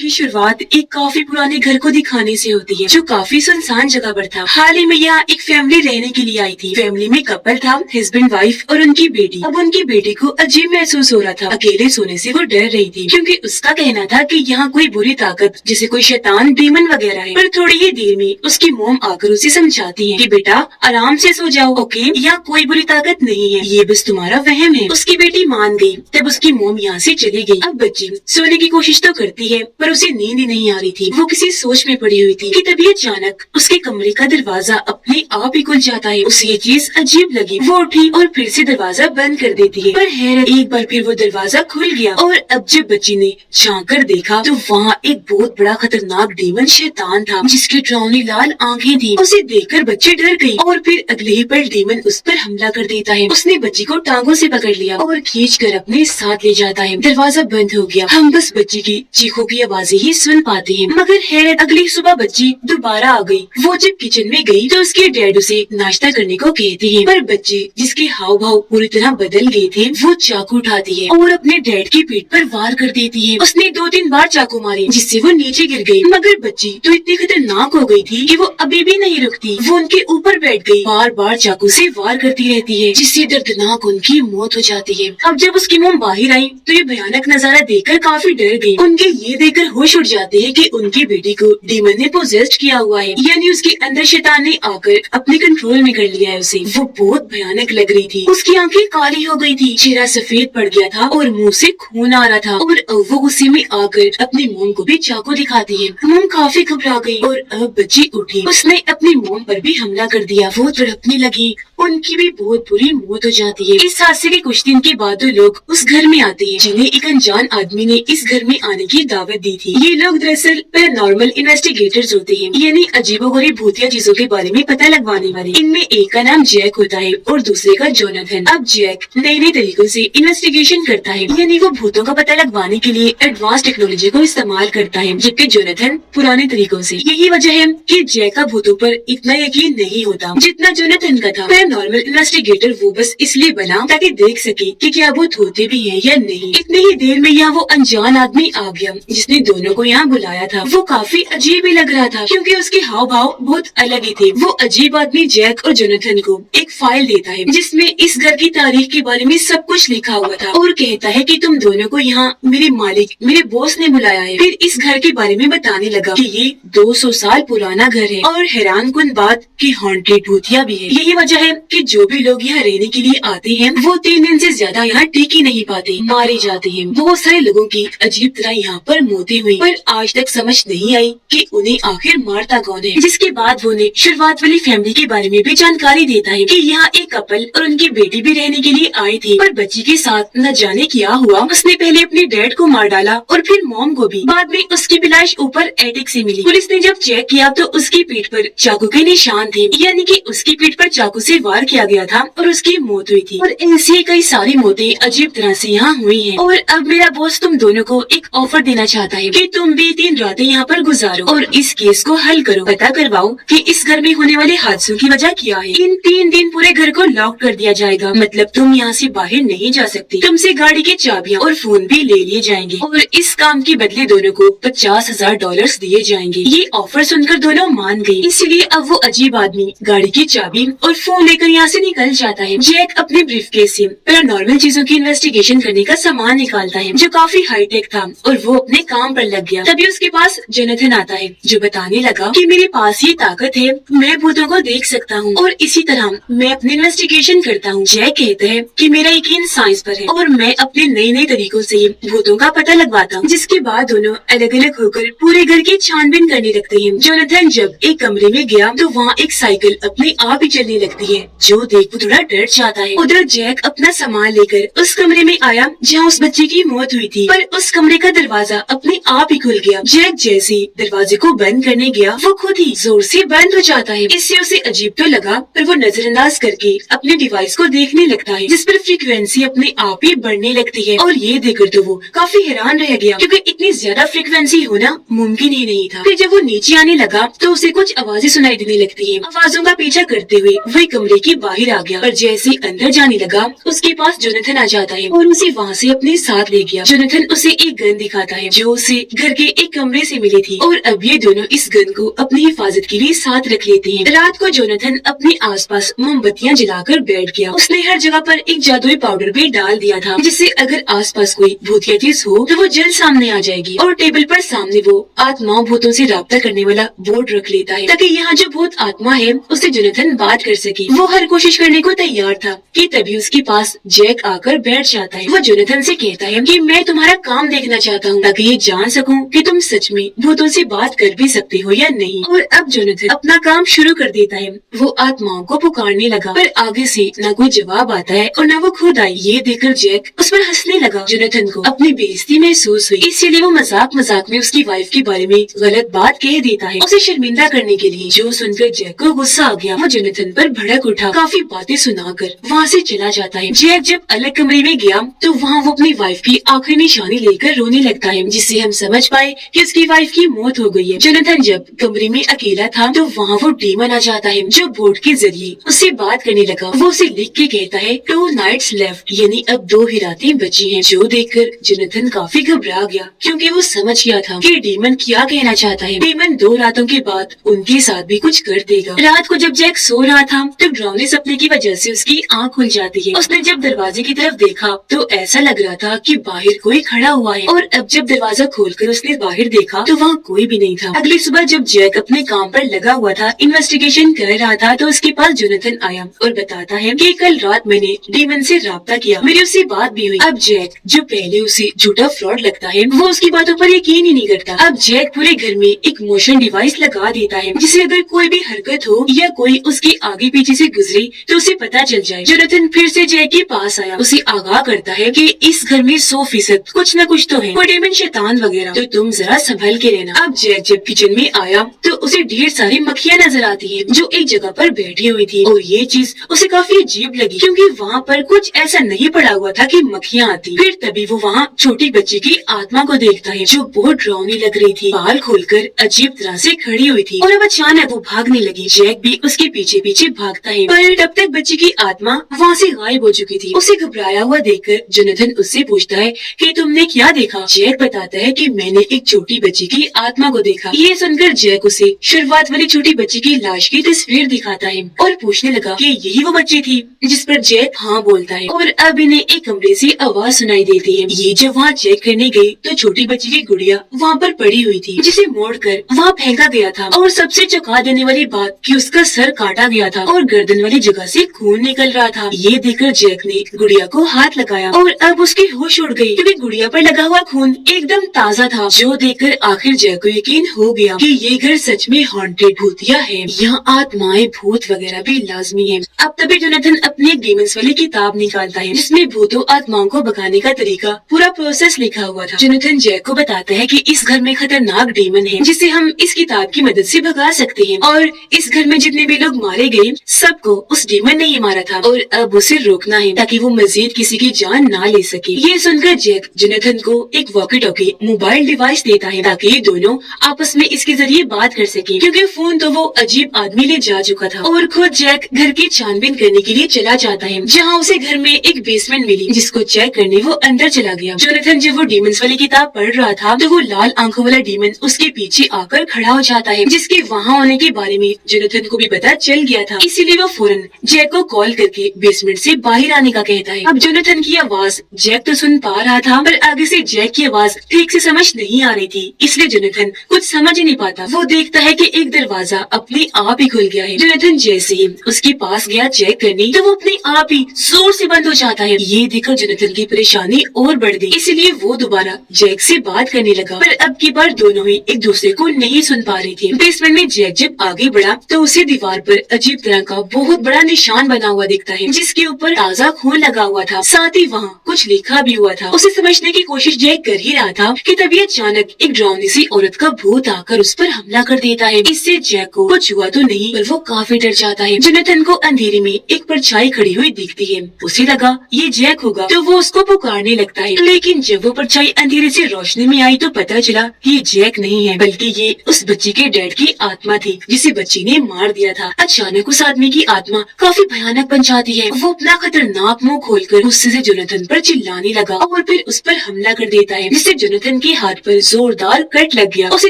की शुरुआत एक काफी पुराने घर को दिखाने से होती है, जो काफी सुनसान जगह पर था। हाल ही में यहाँ एक फैमिली रहने के लिए आई थी। फैमिली में कपल था, हस्बैंड वाइफ और उनकी बेटी। अब उनकी बेटी को अजीब महसूस हो रहा था। अकेले सोने से वो डर रही थी, क्योंकि उसका कहना था कि यहाँ कोई बुरी ताकत जैसे कोई शैतान, डीमन वगैरह है। पर थोड़ी ही देर में उसकी मोम आकर उसे समझाती है कि बेटा आराम से सो जाओ, ओके, यहाँ कोई बुरी ताकत नहीं है, ये बस तुम्हारा वहम है। उसकी बेटी मान गई। तब उसकी मोम यहाँ से चली गई। अब बच्ची सोने की कोशिश तो करती है, पर उसे नींद ही नहीं आ रही थी। वो किसी सोच में पड़ी हुई थी कि तभी अचानक उसके कमरे का दरवाजा अपने आप ही खुल जाता है। उसे ये चीज अजीब लगी। वो उठी और फिर से दरवाजा बंद कर देती है। पर हैरत, एक बार फिर वो दरवाजा खुल गया और अब जब बच्ची ने झांक कर देखा तो वहाँ एक बहुत बड़ा खतरनाक डीमन शैतान था, जिसकी डरावनी लाल आंखें थी। उसे देखकर बच्ची डर गई और फिर अगले ही पल डीमन उस पर हमला कर देता है। उसने बच्ची को टांगों से पकड़ लिया और खींच कर अपने साथ ले जाता है। दरवाजा बंद हो गया। हम बस बच्ची की चीखों की आवाजें ही सुन पाते हैं। मगर हैरत, अगली सुबह बच्ची दोबारा आ गई। वो जब किचन में गई तो उसके डैड उसे नाश्ता करने को कहते हैं, पर बच्चे जिसके हाव भाव पूरी तरह बदल गए थे, वो चाकू उठाती है और अपने डैड की पीठ पर वार कर देती है। उसने 2-3 बार चाकू मारे, जिससे वो नीचे गिर गई। मगर बच्ची तो इतनी खतरनाक हो गई थी कि वो अभी भी नहीं रुकती। वो उनके ऊपर बैठ गई, बार बार चाकू से वार करती रहती है, जिससे दर्दनाक उनकी मौत हो जाती है। अब जब उसकी मोम बाहर आई तो ये भयानक नजारा देखकर काफी डर गई। उनके ये देखकर होश उड़ जाते हैं कि उनकी बेटी को डीमन ने पोजेस्ड किया हुआ है, यानी उसके अंदर शैतान ने आकर अपने कंट्रोल में कर लिया है उसे। वो बहुत भयानक लग रही थी। उसकी आंखें काली हो गई थी, चेहरा सफेद पड़ गया था और मुंह से खून आ रहा था। और अब वो गुस्से में आकर अपनी मोम को भी चाकू दिखाती है। मोम काफी घबरा गई और अब बच्ची उठी। उसने अपनी मोम पर भी हमला कर दिया। वो तड़पने लगी। उनकी भी बहुत बुरी मौत हो जाती है। इस हादसे के कुछ दिन के बाद लोग उस घर में आते हैं, जिन्हें एक अनजान आदमी ने इस घर में आने की दावत दी थी। ये लोग दरअसल पैरानॉर्मल इन्वेस्टिगेटर्स होते हैं, यानी अजीबोगरीब भूतिया चीजों के बारे में पता लगवाने वाले। इनमें एक का नाम जैक होता है और दूसरे का जोनाथन। अब जैक नए नए तरीकों से इन्वेस्टिगेशन करता है, यानी वो भूतों का पता लगवाने के लिए एडवांस टेक्नोलॉजी को इस्तेमाल करता है, जबकि जोनाथन पुराने तरीकों से। यही वजह है कि जैक का भूतों पर इतना यकीन नहीं होता जितना जोनाथन का था। पैरानॉर्मल इन्वेस्टिगेटर वो बस इसलिए बना ताकि देख सके कि क्या भूत होते भी हैं या नहीं। इतनी ही देर में यहाँ वो अनजान आदमी आ गया, जिसने दोनों को यहाँ बुलाया था। वो काफी अजीब ही लग रहा था, क्योंकि उसके हाव भाव बहुत अलग ही थे। वो अजीब आदमी जैक और जोनाथन को एक फाइल देता है, जिसमें इस घर की तारीख के बारे में सब कुछ लिखा हुआ था, और कहता है कि तुम दोनों को यहाँ मेरे मालिक, मेरे बॉस ने बुलाया है। फिर इस घर के बारे में बताने लगा कि ये 200 साल पुराना घर है और हैरान कुन बात कि हॉन्टेड भूतिया भी है। यही वजह है कि जो भी लोग यहाँ रहने के लिए आते हैं वो 3 दिन से ज्यादा यहाँ टिक ही नहीं पाते, मारे जाते हैं। बहुत सारे लोगों की अजीब तरह यहाँ पर मौतें हुई, पर आज तक समझ नहीं आई कि उन्हें आखिर मारता कौन है। जिसके बाद वो उन्हें शुरुआत वाली फैमिली के बारे में भी जानकारी देता है कि यहाँ एक कपल और उनकी बेटी भी रहने के लिए आई थी, पर बच्ची के साथ न जाने क्या हुआ। उसने पहले अपने डैड को मार डाला और फिर मॉम को भी। बाद में उसकी भी लाश ऊपर एटिक से मिली। पुलिस ने जब चेक किया तो उसकी पीठ पर चाकू के निशान थे, यानी कि उसकी पीठ पर चाकू से वार किया गया था और उसकी मौत हुई थी। और ऐसी कई सारी मौतें अजीब तरह से यहाँ हुई हैं। और अब मेरा बॉस तुम दोनों को एक ऑफर देना चाहता है कि तुम भी 3 रातें यहाँ पर गुजारो और इस केस को हल करो। पता करवाओ कि इस घर में होने वाले हादसों की वजह क्या है। इन 3 दिन पूरे घर को लॉक कर दिया जाएगा, मतलब तुम यहाँ से बाहर नहीं जा सकती। तुमसे गाड़ी की चाबियाँ और फोन भी ले लिए जाएंगे और इस काम के बदले दोनों को $50,000 दिए जाएंगे। ये ऑफर सुनकर दोनों मान गयी। इसलिए अब वो अजीब आदमी गाड़ी की चाबी और फोन लेकर यहाँ से निकल जाता है। जैक अपने ब्रीफकेस से पैरानॉर्मल चीजों की इन्वेस्टिगेशन करने का सामान निकालता है, जो काफी हाईटेक था, और वो अपने काम पर लग गया। तभी उसके पास जोनाथन आता है, जो बताने लगा कि मेरे पास ये ताकत है, मैं भूतों को देख सकता हूँ और इसी तरह मैं अपनी इन्वेस्टिगेशन करता हूँ। जैक कहता है कि मेरा यकीन साइंस पर है और मैं अपने नए नए तरीकों से भूतों का पता लगवाता हूँ। जिसके बाद दोनों अलग अलग होकर पूरे घर की छानबीन करने लगते हैं। जोनाथन जब एक कमरे में गया तो वहाँ एक साइकिल अपने आप ही चलने लगती है, जो देख वो थोड़ा डर जाता है। उधर जैक अपना सामान लेकर उस कमरे में आया जहाँ उस बच्चे की मौत हुई थी, पर उस कमरे का दरवाजा अपने आप ही खुल गया। जैक जैसे दरवाजे को बंद करने गया, वो खुद ही जोर से बंद हो जाता है। इससे उसे अजीब तो लगा, पर वो नजरअंदाज करके अपने डिवाइस को देखने लगता है, जिस पर फ्रीक्वेंसी अपने आप ही बढ़ने लगती है। और ये देखकर तो वो काफी हैरान रह गया, क्योंकि इतनी ज्यादा फ्रीक्वेंसी होना मुमकिन ही नहीं था। फिर जब वो नीचे आने लगा तो उसे कुछ आवाजें सुनाई देने लगती है। आवाजों का पीछा करते हुए वही कमरे कमरे के बाहर आ गया, पर जैसे अंदर जाने लगा उसके पास जोनाथन आ जाता है और उसे वहाँ से अपने साथ ले गया। जोनाथन उसे एक गन दिखाता है जो उसे घर के एक कमरे से मिली थी और अब ये दोनों इस गन को अपनी हिफाजत के लिए साथ रख लेते हैं। रात को जोनाथन अपने आसपास मोमबत्तियां जलाकर बैठ गया। उसने हर जगह पर एक जादुई पाउडर भी डाल दिया था जिससे अगर आसपास कोई भूतिया चीज हो तो वो जल्द सामने आ जाएगी। और टेबल पर सामने वो आत्माओं भूतों से राब्ता करने वाला बोर्ड रख लेता है ताकि यहाँ जो भूत आत्मा है उससे जोनाथन बात कर सके। वो हर कोशिश करने को तैयार था कि तभी उसके पास जैक आकर बैठ जाता है। वो जोनाथन से कहता है कि मैं तुम्हारा काम देखना चाहता हूँ ताकि ये जान सकूं कि तुम सच में भूतों से बात कर भी सकते हो या नहीं। और अब जोनाथन अपना काम शुरू कर देता है। वो आत्माओं को पुकारने लगा पर आगे से न कोई जवाब आता है और न वो खुद आई। ये देखकर जैक उस पर हंसने लगा। जोनाथन को अपनी बेइज्जती महसूस हुई, इसलिए वो मजाक मजाक में उसकी वाइफ के बारे में गलत बात कह देता है उसे शर्मिंदा करने के लिए। जो सुनकर जैक को गुस्सा आ गया। वो जोनाथन पर भड़क उठा, काफी बातें सुनाकर वहाँ से चला जाता है। जैक जब अलग कमरे में गया तो वहाँ वो अपनी वाइफ की आखिरी निशानी लेकर रोने लगता है जिससे हम समझ पाए कि उसकी वाइफ की मौत हो गई है। जोनाथन जब कमरे में अकेला था तो वहाँ वो डीमन आ जाता है जो बोर्ड के जरिए उससे बात करने लगा। वो उसे लिख के कहता है 2 नाइट्स लेफ्ट, यानी अब 2 ही रातें बची हैं। जो देखकर जोनाथन काफी घबरा गया क्योंकि वो समझ गया था कि डीमन क्या कहना चाहता है। डीमन 2 रातों के बाद उनके साथ भी कुछ कर देगा। रात को जब जैक सो रहा था तो डरावने सपने की वजह से उसकी आँख खुल जाती है। उसने जब दरवाजे की तरफ देखा तो ऐसा लग रहा था कि बाहर कोई खड़ा हुआ है और अब जब दरवाजा खोलकर उसने बाहर देखा तो वहाँ कोई भी नहीं था। अगली सुबह जब जैक अपने काम पर लगा हुआ था, इन्वेस्टिगेशन कर रहा था, तो उसके पास जोनाथन आया और बताता है कि कल रात मैंने डीमन से राब्ता किया, मेरी उससे बात भी हुई। अब जैक जो पहले उसे झूठा फ्रॉड लगता है वो उसकी बातों पर यकीन ही नहीं करता। अब जैक पूरे घर में एक मोशन डिवाइस लगा देता है जिससे अगर कोई भी हरकत हो या कोई उसके आगे पीछे से गुजरे तो उसे पता चल जाए। जोनाथन फिर से जैक के पास आया, उसे आगाह करता है कि इस घर में 100% कुछ न कुछ तो है, वो डेमन शैतान वगैरह, तो तुम जरा संभल के रहना। अब जैक जब किचन में आया तो उसे ढेर सारी मक्खियाँ नजर आती है जो एक जगह पर बैठी हुई थी और ये चीज उसे काफी अजीब लगी क्योंकि वहाँ पर कुछ ऐसा नहीं पड़ा हुआ था कि मक्खियाँ आती। फिर तभी वो वहाँ छोटी बच्ची की आत्मा को देखता है जो बहुत डरावनी लग रही थी, बाल खोलकर अजीब तरह से खड़ी हुई थी और अब अचानक वो भागने लगी। जैक भी उसके पीछे पीछे भागता है पर तब तक बच्ची की आत्मा वहाँ से गायब हो चुकी थी। उसे घबराया हुआ देखकर जोनाथन उससे पूछता है कि तुमने क्या देखा। जैक बताता है कि मैंने एक छोटी बच्ची की आत्मा को देखा। ये सुनकर जैक उसे शुरुआत वाली छोटी बच्ची की लाश की तस्वीर दिखाता है और पूछने लगा कि यही वो बच्ची थी, जिस पर जैक हाँ बोलता है। और अब इन्हें एक कमरे से आवाज सुनाई देती है। ये जब वहाँ चेक करने गई तो छोटी बच्ची की गुड़िया वहाँ पर पड़ी हुई थी जिसे मोड़कर वहाँ फेंका गया था और सबसे चौंका देने वाली बात कि उसका सर काटा गया था और गर्दन वाली जगह से खून निकल रहा था। ये देखकर जैक ने गुड़िया को हाथ लगाया और अब उसकी होश उड़ गई क्योंकि गुड़िया पर लगा हुआ खून एकदम ताज़ा था। जो देखकर आखिर जैक को यकीन हो गया कि ये घर सच में हॉन्टेड भूतिया है, यहाँ आत्माएं भूत वगैरह भी लाजमी है। अब तभी जोनाथन अपनी एक डीमंस वाली किताब निकालता है जिसमें भूतों आत्माओं को भगाने का तरीका पूरा प्रोसेस लिखा हुआ था। जोनाथन जैक को बताता है कि इस घर में खतरनाक डीमन है जिसे हम इस किताब की मदद से भगा सकते हैं और इस घर में जितने भी लोग मारे गए सबको उस डीमन ने ही मारा था और अब उसे रोकना है ताकि वो मजीद किसी की जान ना ले सके। ये सुनकर जैक जोनाथन को एक वॉकी टॉकी मोबाइल डिवाइस देता है ताकि ये दोनों आपस में इसके जरिए बात कर सके क्योंकि फोन तो वो अजीब आदमी ले जा चुका था। और खुद जैक घर की छानबीन करने के लिए चला जाता है जहाँ उसे घर में एक बेसमेंट मिली जिसको चेक करने वो अंदर चला गया। जोनाथन जब वो डीमंस वाली किताब पढ़ रहा था तो वो लाल आंखों वाला डीमन उसके पीछे आकर खड़ा हो जाता है जिसके वहाँ होने के बारे में जोनाथन को भी पता चल गया था। इसीलिए वो फौरन जैक को कॉल करके बेसमेंट से बाहर आने का कहता है। अब जोनाथन की आवाज जैक तो सुन पा रहा था पर आगे से जैक की आवाज ठीक से समझ नहीं आ रही थी, इसलिए जोनाथन कुछ समझ ही नहीं पाता। वो देखता है कि एक दरवाजा अपने आप ही खुल गया है। जोनाथन जैसे ही उसके पास गया चेक करने तो वो अपने आप ही जोर से बंद हो जाता है। ये देखकर जोनाथन की परेशानी और बढ़ गई, इसलिए वो दोबारा जैक से बात करने लगा पर अब की बार दोनों ही एक दूसरे को नहीं सुन पा रहे थे। बेसमेंट में जैक जब आगे बढ़ा तो उसे दीवार पर अजीब तरह का बहुत बड़ा निशान बना हुआ दिखता है जिसके ऊपर ताज़ा खून लगा हुआ था, साथ ही वहाँ कुछ लिखा भी हुआ था। उसे समझने की कोशिश जैक कर ही रहा था कि तभी अचानक एक डरावनी सी औरत का भूत आकर उस पर हमला कर देता है। इससे जैक को कुछ हुआ तो नहीं पर वो काफी डर जाता है। जोनाथन को अंधेरे में एक परछाई खड़ी हुई दिखती है, उसे लगा ये जैक होगा तो वो उसको पुकारने लगता है, लेकिन जब वो परछाई अंधेरे से रोशनी में आई तो पता चला ये जैक नहीं है बल्कि ये उस बच्ची के डैड की आत्मा थी जिसे बच्ची ने मार दिया था। अचानक उस आदमी की की आत्मा काफी भयानक बन जाती है। वो अपना खतरनाक मुंह खोलकर गुस्से से जोनाथन पर चिल्लाने लगा और फिर उस पर हमला कर देता है, जिससे जोनाथन के हाथ पर जोरदार कट लग गया। उसे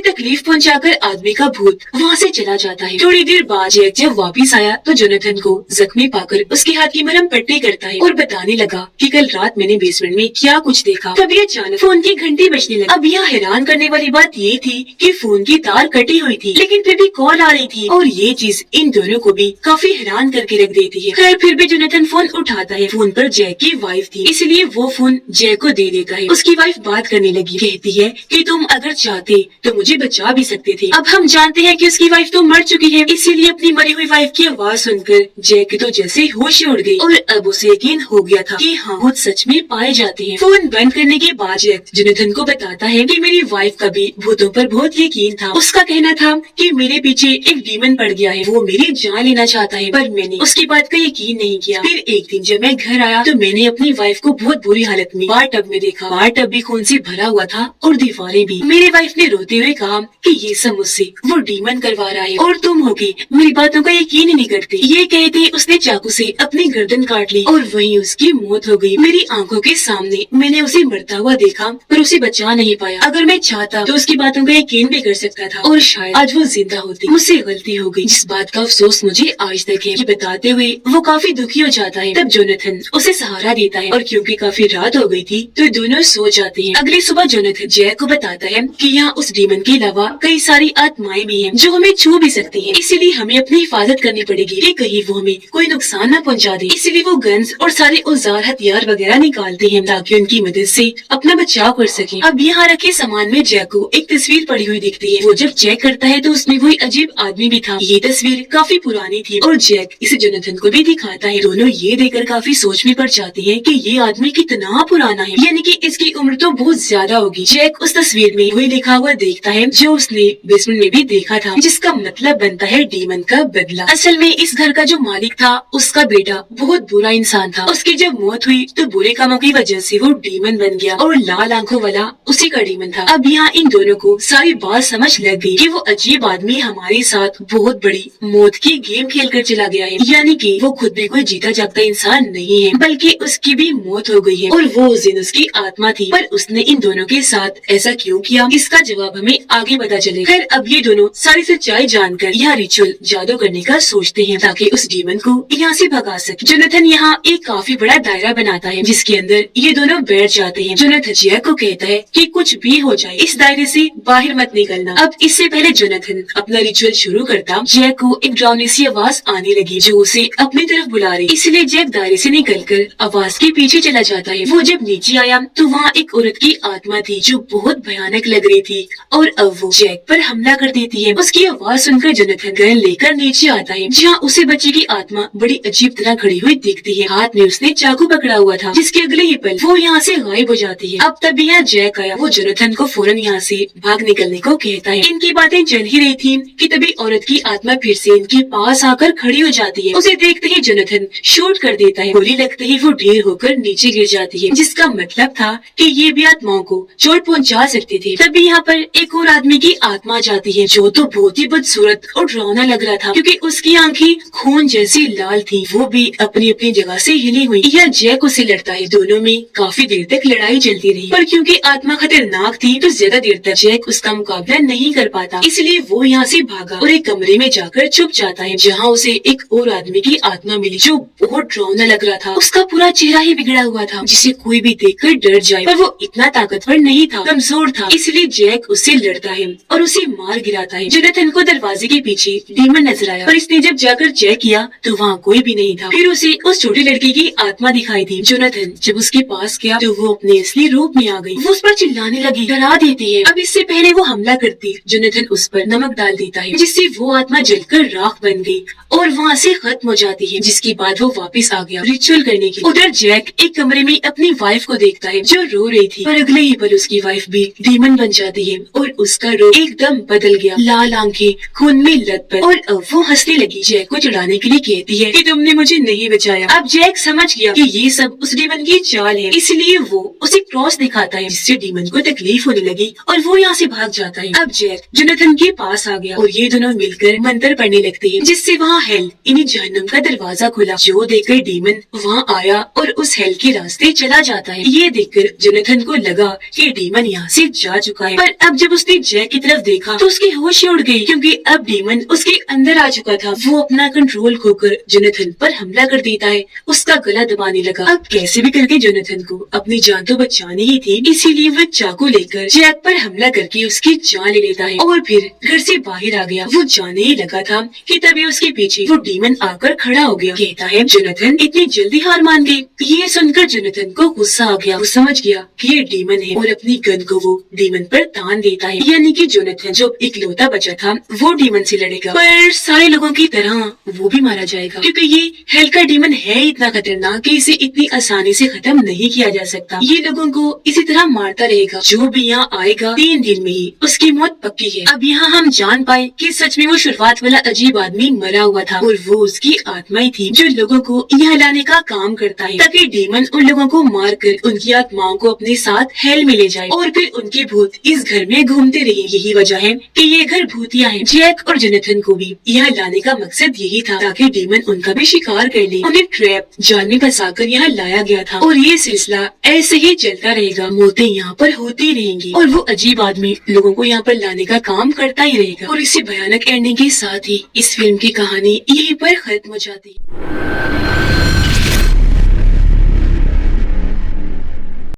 तकलीफ पहुंचाकर आदमी का भूत वहाँ से चला जाता है। थोड़ी देर बाद जैक जब वापिस आया तो जोनाथन को जख्मी पाकर उसके हाथ की मरहम पट्टी करता है और बताने लगा कि कल रात मैंने बेसमेंट में क्या कुछ देखा। तभी अचानक फोन की घंटी बजने लगी। अब यहाँ हैरान करने वाली बात ये थी कि फोन की तार कटी हुई थी, लेकिन फिर भी कॉल आ रही थी और ये चीज इन दोनों को भी काफी हैरान करके रख देती है। खैर फिर भी जोनाथन फोन उठाता है। फोन पर जैक की वाइफ थी, इसलिए वो फोन जैक को दे देता है। उसकी वाइफ बात करने लगी, कहती है कि तुम अगर चाहते तो मुझे बचा भी सकते थे। अब हम जानते हैं कि उसकी वाइफ तो मर चुकी है, इसीलिए अपनी मरी हुई वाइफ की आवाज सुनकर जैक तो जैसे होश उड़ गई और अब उसे यकीन हो गया था कि हाँ भूत सच में पाए जाते हैं। फोन बंद करने के बाद जैक जोनाथन को बताता है कि मेरी वाइफ का भी भूतों पर बहुत यकीन था। उसका कहना था कि मेरे पीछे एक डीमन पड़ गया है, वो मेरी जान लेना चाहता है, पर मैंने उसकी बात का यकीन नहीं किया। फिर एक दिन जब मैं घर आया तो मैंने अपनी वाइफ को बहुत बुरी हालत में बार टब में देखा। बार टब भी खून से भरा हुआ था और दीवारें भी। मेरी वाइफ ने रोते हुए कहा कि ये सब मुझसे वो डीमन करवा रहा है और तुम होगी मेरी बातों का यकीन ही नहीं करती। ये कहते उसने चाकू से अपनी गर्दन काट ली और वहीं उसकी मौत हो गई। मेरी आंखों के सामने मैंने उसे मरता हुआ देखा पर उसे बचा नहीं पाया। अगर मैं चाहता तो उसकी बातों का यकीन भी कर सकता था और शायद आज वो जिंदा होती। मुझसे गलती हो गई, जिस बात का अफसोस मुझे आज तक है। ये बताते हुए वो काफी दुखी हो जाता है। तब जोनाथन उसे सहारा देता है और क्योंकि काफी रात हो गई थी तो दोनों सो जाते हैं। अगली सुबह जोनाथन जैक को बताता है कि यहाँ उस डीमन के अलावा कई सारी आत्माएं भी हैं जो हमें छू भी सकती हैं, इसीलिए हमें अपनी हिफाजत करनी पड़ेगी कि कहीं वो हमें कोई नुकसान न पहुँचा दे। इसीलिए वो गन्स और सारे औजार हथियार वगैरह निकालते हैं ताकि उनकी मदद से अपना बचाव कर सके। अब यहाँ रखे सामान में जैक को एक तस्वीर पड़ी हुई दिखती है। वो जब चेक करता है तो उसमें वही अजीब आदमी भी था। ये तस्वीर काफी पुरानी थी और जैक इसे जोनाथन को भी दिखाता है। दोनों ये देखकर काफी सोच में पड़ जाते हैं कि ये आदमी कितना पुराना है, यानी कि इसकी उम्र तो बहुत ज्यादा होगी। जैक उस तस्वीर में वही लिखा हुआ देखता है जो उसने बेसमेंट में भी देखा था, जिसका मतलब बनता है डीमन का बदला। असल में इस घर का जो मालिक था उसका बेटा बहुत बुरा इंसान था। उसकी जब मौत हुई तो बुरे कामों की वजह से वो डीमन बन गया और लाल आंखों वाला उसी का डीमन था। अब यहाँ इन दोनों को सारी बात समझ लग गई कि वो अजीब आदमी हमारे साथ बहुत बड़ी मौत की गेम खेल कर चला गया है, यानी कि वो खुद भी कोई जीता जागता इंसान नहीं है बल्कि उसकी भी मौत हो गई है और वो उस दिन उसकी आत्मा थी। पर उसने इन दोनों के साथ ऐसा क्यों किया, इसका जवाब हमें आगे पता चलेगा। खैर अब ये दोनों सारी सच्चाई जानकर यहाँ रिचुअल जादू करने का सोचते हैं ताकि उस डीमन को यहाँ से भगा सके। जोनाथन यहाँ एक काफी बड़ा दायरा बनाता है जिसके अंदर ये दोनों बैठ जाते हैं। जोनाथन जैक को कहता है कि कुछ भी हो जाए इस दायरे से बाहर मत निकलना। अब इससे पहले जोनाथन अपना रिचुअल शुरू करता, जैक को एक डरावनी सी आवाज आने लगी जो उसे अपनी तरफ बुला रही, इसलिए जैक दायरे से निकलकर आवाज के पीछे चला जाता है। वो जब नीचे आया तो वहाँ एक औरत की आत्मा थी जो बहुत भयानक लग रही थी और अब वो जैक पर हमला कर देती है। उसकी आवाज सुनकर जोनाथन गन लेकर नीचे आता है जहाँ उसे बच्चे की आत्मा बड़ी अजीब तरह खड़ी हुई दिखती है। हाथ में उसने चाकू पकड़ा हुआ था, जिसके अगले ही पल वो यहाँ से गायब हो जाती है। अब तभी यहाँ जैक आया। वो जोनाथन को फौरन यहाँ से भाग निकलने को कहता है। इनकी बातें चल ही रही थी कि तभी औरत की आत्मा फिर से इनके पास आकर खड़ी हो जाती है। उसे देखते ही जोनाथन शूट कर देता है। गोली लगते ही वो ढेर होकर नीचे गिर जाती है, जिसका मतलब था कि ये भी आत्माओं को चोट पहुंचा सकते थे। तभी यहाँ पर एक और आदमी की आत्मा जाती है जो तो बहुत ही बदसूरत और डरावना लग रहा था क्योंकि उसकी आंखें खून जैसी लाल थी। वो भी अपनी अपनी जगह से हिली हुई। यह जैक उसे लड़ता है। दोनों में काफी देर तक लड़ाई चलती रही, पर क्योंकि आत्मा खतरनाक थी तो ज्यादा देर तक जैक उसका मुकाबला नहीं कर पाता, इसलिए वो यहाँ से भागा और एक कमरे में जाकर छुप जाता है जहाँ उसे एक और आदमी की आत्मा मिली जो बहुत डरावना लग रहा था। उसका पूरा चेहरा ही बिगड़ा हुआ था जिसे कोई भी देखकर डर जाए, पर वो इतना ताकतवर नहीं था, कमजोर था, इसलिए जैक उससे लड़ता है और उसे मार गिराता है। जोनाथन को दरवाजे के पीछे डीमन नजर आया, पर इसने जब जाकर चेक किया तो वहाँ कोई भी नहीं था। फिर उसे उस छोटी लड़की की आत्मा दिखाई दी। जोनाथन जब उसके पास गया तो वो अपने असली रूप में आ गई। वो उस पर चिल्लाने लगी, डरा देती है। अब इससे पहले वो हमला करती, जोनाथन उस पर नमक डाल देता है जिससे वो आत्मा जलकर राख बन गई और वहाँ से खत्म हो जाती है, जिसके बाद वो वापस आ गया रिचुअल करने की। उधर जैक एक कमरे में अपनी वाइफ को देखता है जो रो रही थी, पर अगले ही पल उसकी वाइफ भी डीमन बन जाती है और उसका रूप एकदम बदल गया, लाल आंखें, खून में लथपथ, और अब वो हंसने लगी। जैक को चिढ़ाने के लिए कहती है कि तुमने मुझे नहीं बचाया। अब जैक समझ गया कि ये सब उस डीमन की चाल है, इसलिए वो उसे क्रॉस दिखाता है जिससे डीमन को तकलीफ होने लगी और वो यहाँ से भाग जाता है। अब जैक जोनाथन के पास आ गया और ये दोनों मिलकर मंत्र पढ़ने लगते हैं जिससे वहाँ हेल्प हेल यानी जहन्नुम का दरवाजा खुला, जो देखकर डीमन वहाँ आया और उस हेल के रास्ते चला जाता है। ये देखकर जोनाथन को लगा कि डीमन यहाँ से जा चुका है, पर अब जब उसने जैक की तरफ देखा तो उसकी होश उड़ गई, क्योंकि अब डीमन उसके अंदर आ चुका था। वो अपना कंट्रोल खोकर जोनाथन पर हमला कर देता है, उसका गला दबाने लगा। अब कैसे भी करके जोनाथन को अपनी जान तो बचानी ही थी, इसीलिए वो चाकू लेकर जैक पर हमला करके उसकी जान ले लेता है और फिर घर से बाहर आ गया। वो जाने ही लगा था कि तभी उसके पीछे वो डीमन आकर खड़ा हो गया। कहता है जोनाथन इतनी जल्दी हार मान गई। ये सुनकर जोनाथन को गुस्सा आ गया। वो समझ गया कि ये डीमन है और अपनी गन को वो डीमन पर तान देता है, यानी कि जोनाथन जो इकलौता बचा था वो डीमन से लड़ेगा, पर सारे लोगों की तरह वो भी मारा जाएगा, क्योंकि ये हेल का डीमन है इतना खतरनाक कि इसे इतनी आसानी से खत्म नहीं किया जा सकता। ये लोगों को इसी तरह मारता रहेगा, जो भी यहाँ आएगा 3 दिन में ही उसकी मौत पक्की है। अब यहाँ हम जान पाए कि सच में वो शुरुआत वाला अजीब आदमी मरा हुआ था और वो उसकी आत्मा ही थी जो लोगों को यहाँ लाने का काम करता है, ताकि डीमन उन लोगों को मार कर उनकी आत्माओं को अपने साथ हेल में ले जाए और फिर उनके भूत इस घर में घूमते रहे। यही वजह है कि ये घर भूतिया है। जैक और जोनाथन को भी यहाँ लाने का मकसद यही था, ताकि डीमन उनका भी शिकार कर ले। उन्हें ट्रैप जाल में फंसाकर यहाँ लाया गया था और ये सिलसिला ऐसे ही चलता रहेगा। मौतें यहाँ पर होती रहेंगी और वो अजीब आदमी लोगों को यहाँ पर लाने का काम करता ही रहेगा। और इसी भयानक एंडिंग के साथ ही इस फिल्म की कहानी यहीं पर खत्म हो जाती है।